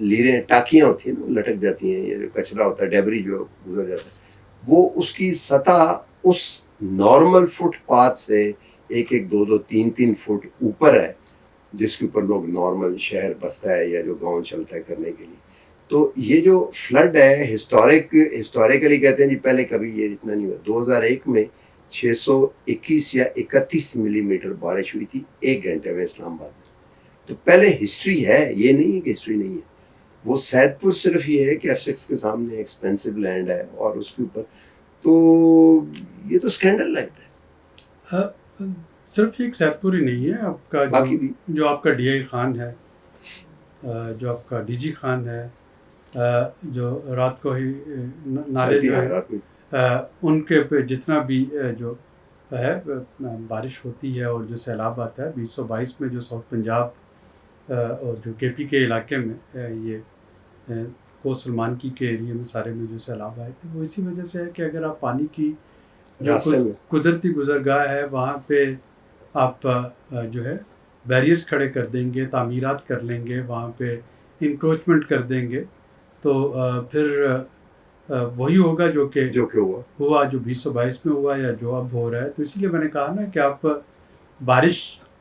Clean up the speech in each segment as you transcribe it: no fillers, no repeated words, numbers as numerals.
لیریں ٹاکیاں ہوتی ہیں نا لٹک جاتی ہیں، یہ جو کچرا ہوتا ہے ڈیبری جو گزر جاتا ہے، وہ اس کی سطح اس نارمل فٹ پاتھ سے 1-2-3 فٹ اوپر ہے جس کے اوپر لوگ نارمل شہر بستا ہے یا جو گاؤں چلتا ہے کرنے کے لیے. تو یہ جو فلڈ ہے ہسٹوریکلی کہتے ہیں جی پہلے کبھی یہ اتنا نہیں ہوا. 2001 میں 621 یا 31 ملی میٹر بارش ہوئی تھی 1 گھنٹے میں اسلام آباد میں. تو پہلے ہسٹری ہے، یہ نہیں ہے کہ ہسٹری نہیں ہے. وہ سید پور صرف یہ ہے کہ F6 کے سامنے ایکسپینسو لینڈ ہے اور اس کے اوپر تو یہ تو اسکینڈل لگتا ہے. صرف ایک سید پور ہی نہیں ہے، آپ کا باقی بھی جو آپ کا ڈی آئی خان ہے، جو آپ کا ڈی جی خان ہے، جو رات کو ہی نالے جو ہے ان کے پہ جتنا بھی جو ہے بارش ہوتی ہے اور جو سیلاب آتا ہے 2022 میں جو ساؤتھ پنجاب اور جو کے پی کے علاقے میں یہ کو سلمانکی کے ایریے میں سارے میں جو سیلاب آئے تھے، وہ اسی وجہ سے ہے کہ اگر آپ پانی کی جو قدرتی گزرگاہ ہے وہاں پہ آپ جو ہے بیریئرز کھڑے کر دیں گے، تعمیرات کر لیں گے، وہاں پہ انکروچمنٹ کر دیں گے، تو پھر وہی ہوگا جو کہ ہوا جو 2022 میں ہوا یا جو اب ہو رہا ہے. تو اسی لیے میں نے کہا نا کہ آپ بارش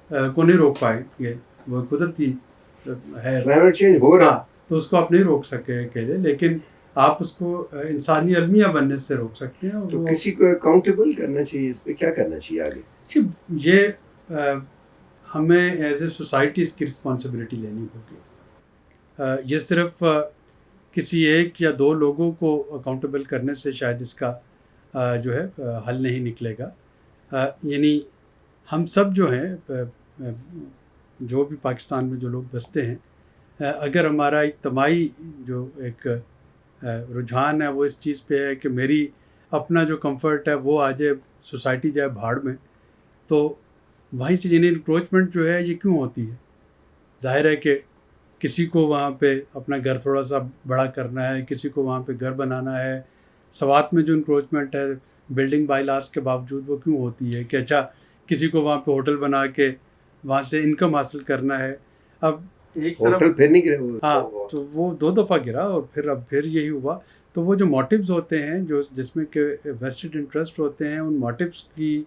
کو نہیں روک پائیں گے، وہ قدرتی ہے، کلائمیٹ چینج ہو رہا، تو اس کو آپ نہیں روک سکے اکیلے، لیکن آپ اس کو انسانی المیہ بننے سے روک سکتے ہیں. تو کسی کو اکاؤنٹیبل کرنا چاہیے، اس پہ کیا کرنا چاہیے آگے؟ یہ ہمیں ایز اے سوسائٹی اس کی رسپانسبلٹی لینی ہوگی. یہ صرف کسی ایک یا 2 لوگوں کو اکاؤنٹیبل کرنے سے شاید اس کا جو ہے حل نہیں نکلے گا. یعنی ہم سب جو ہیں، جو بھی پاکستان میں جو لوگ بستے ہیں، اگر ہمارا اجتماعی جو ایک رجحان ہے وہ اس چیز پہ ہے کہ میری اپنا جو کمفرٹ ہے وہ آ جائے، سوسائٹی جائے بھاڑ میں، تو وہیں سے یعنی انکروچمنٹ جو ہے یہ کیوں ہوتی ہے؟ ظاہر ہے کہ کسی کو وہاں پہ اپنا گھر تھوڑا سا بڑا کرنا ہے، کسی کو وہاں پہ گھر بنانا ہے. سوات میں جو انکروچمنٹ ہے بلڈنگ بائی لاس کے باوجود وہ کیوں ہوتی ہے کہ اچھا کسی کو وہاں پہ ہوٹل بنا کے وہاں سے انکم حاصل کرنا ہے. اب ایک طرف ہوٹل پھر نہیں گرا، ہاں تو وہ 2 دفعہ گرا اور پھر یہی ہوا. تو وہ جو موٹیوز ہوتے ہیں جو جس میں کہ ویسٹڈ انٹرسٹ ہوتے ہیں، ان موٹیوز کی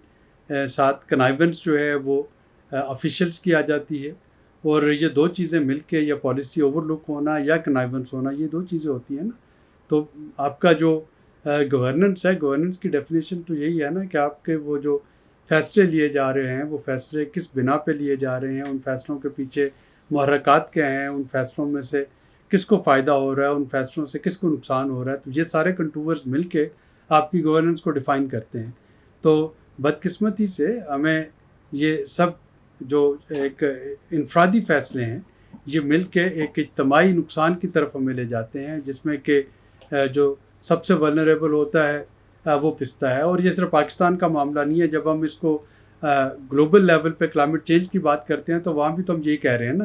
ساتھ کنائیونس جو ہے وہ آفیشلس کی آ جاتی ہے. اور یہ 2 چیزیں مل کے یا پالیسی اوور لک ہونا یا کنائیونس ہونا، یہ 2 چیزیں ہوتی ہیں نا. تو آپ کا جو گورننس ہے، گورننس کی ڈیفینیشن تو یہی ہے نا کہ آپ کے وہ جو فیصلے لیے جا رہے ہیں وہ فیصلے کس بنا پہ لیے جا رہے ہیں، ان فیصلوں کے پیچھے محرکات کیا ہیں، ان فیصلوں میں سے کس کو فائدہ ہو رہا ہے، ان فیصلوں سے کس کو نقصان ہو رہا ہے. تو یہ سارے کنٹورز مل کے آپ کی گورننس کو ڈیفائن کرتے ہیں. تو بدقسمتی سے ہمیں یہ سب جو ایک انفرادی فیصلے ہیں یہ مل کے ایک اجتماعی نقصان کی طرف ہمیں لے جاتے ہیں، جس میں کہ جو سب سے ولنریبل ہوتا ہے وہ پستا ہے. اور یہ صرف پاکستان کا معاملہ نہیں ہے. جب ہم اس کو گلوبل لیول پہ کلائمیٹ چینج کی بات کرتے ہیں تو وہاں بھی تو ہم یہی کہہ رہے ہیں نا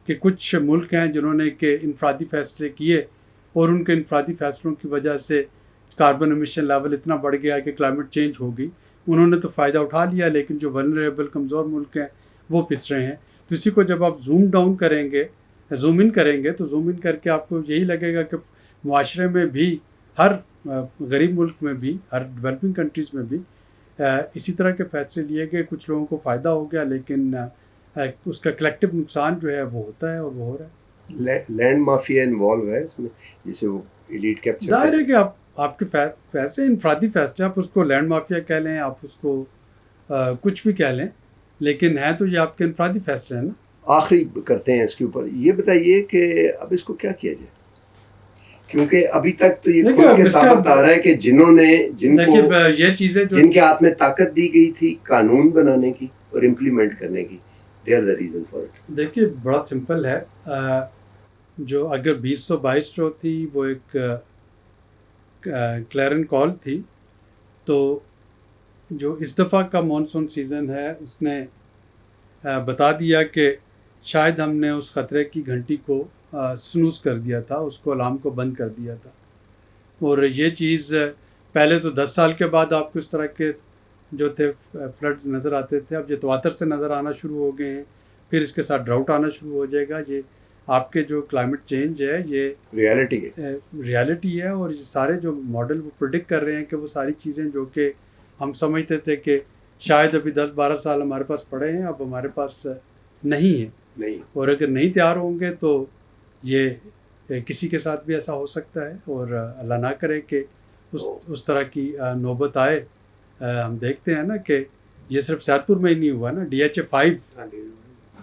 کہ کچھ ملک ہیں جنہوں نے کہ انفرادی فیصلے کیے اور ان کے انفرادی فیصلوں کی وجہ سے کاربن امیشن لیول اتنا بڑھ گیا کہ کلائمیٹ چینج ہو گئی. انہوں نے تو فائدہ اٹھا لیا، لیکن جو ولنریبل کمزور ملک ہیں وہ پس رہے ہیں. تو اسی کو جب آپ زوم ڈاؤن کریں گے، زوم ان کریں گے، تو زوم ان کر کے آپ کو یہی لگے گا کہ معاشرے میں بھی، ہر غریب ملک میں بھی، ہر ڈیولپنگ کنٹریز میں بھی اسی طرح کے فیصلے لیے گئے. کچھ لوگوں کو فائدہ ہو گیا، لیکن اس کا کلیکٹیو نقصان جو ہے وہ ہوتا ہے اور وہ ہو رہا ہے. لینڈ مافیا انوالو ہے اس میں، جسے وہ ایلیٹ کیپچر. ظاہر ہے کہ آپ کے فیصلے انفرادی فیصلے، آپ اس کو لینڈ مافیا کہہ لیں، آپ اس کو کچھ بھی کہہ لیں، لیکن ہے تو یہ آپ کے انفرادی فیصلے ہیں نا. آخری کرتے ہیں اس کے اوپر، یہ بتائیے کہ اب اس کو کیا کیا جائے، کیونکہ ابھی تک تو یہ کھل کے ثابت آ رہا ہے کہ جن کو یہ چیزیں جن کے ہاتھ میں طاقت دی گئی تھی قانون بنانے کی اور امپلیمنٹ کرنے کی، they are the reason for it. دیکھیے بڑا سمپل ہے. جو اگر 2022 جو تھی وہ ایک کلیرن کال تھی، تو جو اس دفعہ کا مانسون سیزن ہے اس نے بتا دیا کہ شاید ہم نے اس خطرے کی گھنٹی کو سنوز کر دیا تھا، اس کو الارم کو بند کر دیا تھا. اور یہ چیز پہلے تو 10 سال کے بعد آپ کو اس طرح کے جو تھے فلڈز نظر آتے تھے، اب یہ تواتر سے نظر آنا شروع ہو گئے ہیں. پھر اس کے ساتھ ڈراؤٹ آنا شروع ہو جائے گا. یہ آپ کے جو کلائمیٹ چینج ہے یہ ریالٹی ہے، اور یہ سارے جو ماڈل وہ پریڈکٹ کر رہے ہیں کہ وہ ساری چیزیں جو کہ ہم سمجھتے تھے کہ شاید ابھی 10-12 سال ہمارے پاس پڑے ہیں، اب ہمارے پاس نہیں ہے، اور اگر نہیں تیار ہوں گے تو یہ کسی کے ساتھ بھی ایسا ہو سکتا ہے، اور اللہ نہ کرے کہ اس طرح کی نوبت آئے۔ ہم دیکھتے ہیں نا کہ یہ صرف سیاد پور میں ہی نہیں ہوا نا، DHA5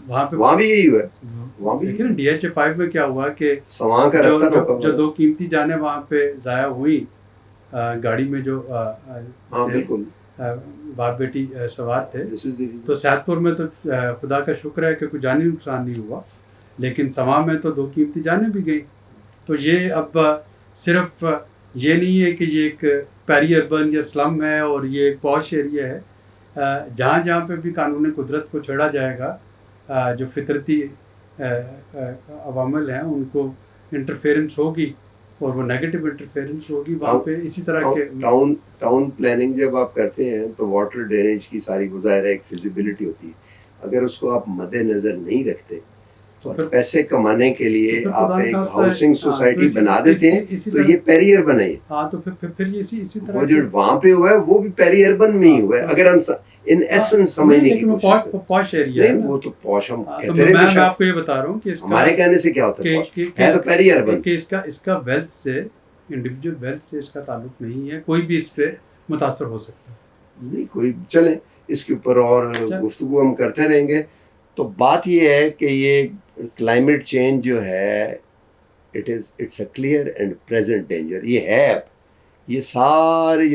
وہاں بھی یہی ہوا، دیکھیں نا DHA5 میں کیا ہوا کہ جو 2 قیمتی جانیں وہاں پہ ضائع ہوئی، گاڑی میں جو باپ بیٹی سوار تھے، تو سیاد پور میں تو خدا کا شکر ہے کہ کوئی جانی نقصان نہیں ہوا، لیکن سواں میں تو 2 قیمتی جانیں بھی گئیں۔ تو یہ اب صرف یہ نہیں ہے کہ یہ ایک پیری اربن یا سلم ہے اور یہ ایک پاش ایریا ہے، جہاں جہاں پہ بھی قانون قدرت کو چھیڑا جائے گا، جو فطرتی عوامل ہیں ان کو انٹرفیرنس ہوگی، اور وہ نیگیٹو انٹرفیرنس ہوگی وہاں پہ۔ اسی طرح کے ٹاؤن پلاننگ جب آپ کرتے ہیں تو واٹر ڈرینیج کی ساری ظاہر ہے ایک فیزیبلٹی ہوتی ہے، اگر اس کو آپ مد نظر نہیں رکھتے اور پیسے کمانے کے لیے آپ ایک ہاؤسنگ سوسائٹی بنا دیتے ہیں تو یہ پیری اربن ہے۔ ہاں تو پھر اسی طرح وہ جو وہاں پہ ہوا ہے وہ بھی پیری اربن میں ہی ہوا ہے، اگر ہم ان ایسنس سمجھنے کی کوشش کریں۔ پاش ایریا ہے، نہیں وہ تو پاش ہم کہتے ہیں، میں آپ کو یہ بتا رہا ہوں کہ ہمارے کہنے سے کیا ہوتا ہے، ہے تو پیری اربن کہ اس کا ویلتھ سے، انڈیویجول ویلتھ سے اس کا تعلق نہیں ہے، کوئی بھی اس پہ متاثر ہو سکتا ہے۔ نہیں کوئی، چلیں اس کے اوپر اور گفتگو ہم کرتے رہیں گے۔ تو بات یہ ہے کہ یہ کلائمیٹ چینج جو ہے it's a clear and present danger, یہ ہے۔ اب یہ سارے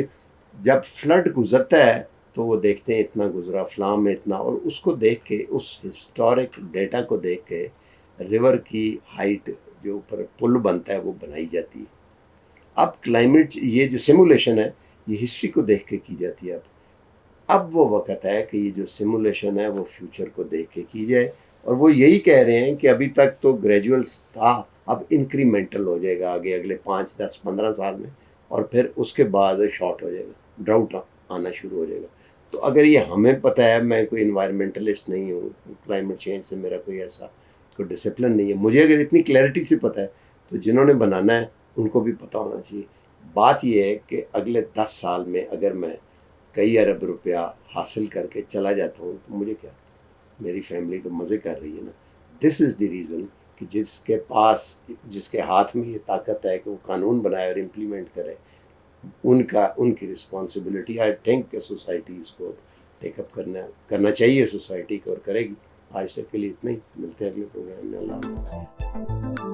جب فلڈ گزرتا ہے تو وہ دیکھتے ہیں اتنا گزرا، فلاں میں اتنا، اور اس کو دیکھ کے، اس ہسٹورک ڈیٹا کو دیکھ کے ریور کی ہائٹ جو اوپر پل بنتا ہے وہ بنائی جاتی ہے۔ اب کلائمیٹ، یہ جو سیمولیشن ہے یہ ہسٹری کو دیکھ کے کی جاتی ہے۔ اب وہ وقت ہے کہ یہ جو سیمولیشن ہے وہ فیوچر کو دیکھ کے کی جائے، اور وہ یہی کہہ رہے ہیں کہ ابھی تک تو گریجول تھا، اب انکریمنٹل ہو جائے گا آگے اگلے 5, 10, 15 سال میں، اور پھر اس کے بعد شارٹ ہو جائے گا، ڈراؤٹ آنا شروع ہو جائے گا۔ تو اگر یہ ہمیں پتہ ہے، میں کوئی انوائرمنٹلسٹ نہیں ہوں، کلائمیٹ چینج سے میرا کوئی ایسا کوئی ڈسپلن نہیں ہے، مجھے اگر اتنی کلیئرٹی سے پتہ ہے تو جنہوں نے بنانا ہے ان کو بھی پتہ ہونا چاہیے۔ بات یہ ہے کہ اگلے 10 سال میں اگر میں کئی ارب روپیہ حاصل کر کے چلا جاتا ہوں تو مجھے کیا، میری فیملی تو مزے کر رہی ہے نا۔ دس از دی ریزن کہ جس کے پاس، جس کے ہاتھ میں یہ طاقت ہے کہ وہ قانون بنائے اور امپلیمنٹ کرے، ان کی رسپانسبلٹی آئی تھنک کہ سوسائٹی اس کو ٹیک اپ کرنا چاہیے، سوسائٹی کو، اور کرے گی۔ آج تک کے لیے اتنا ہی، ملتے ہیں اگلے پروگرام میں، اللہ حافظ۔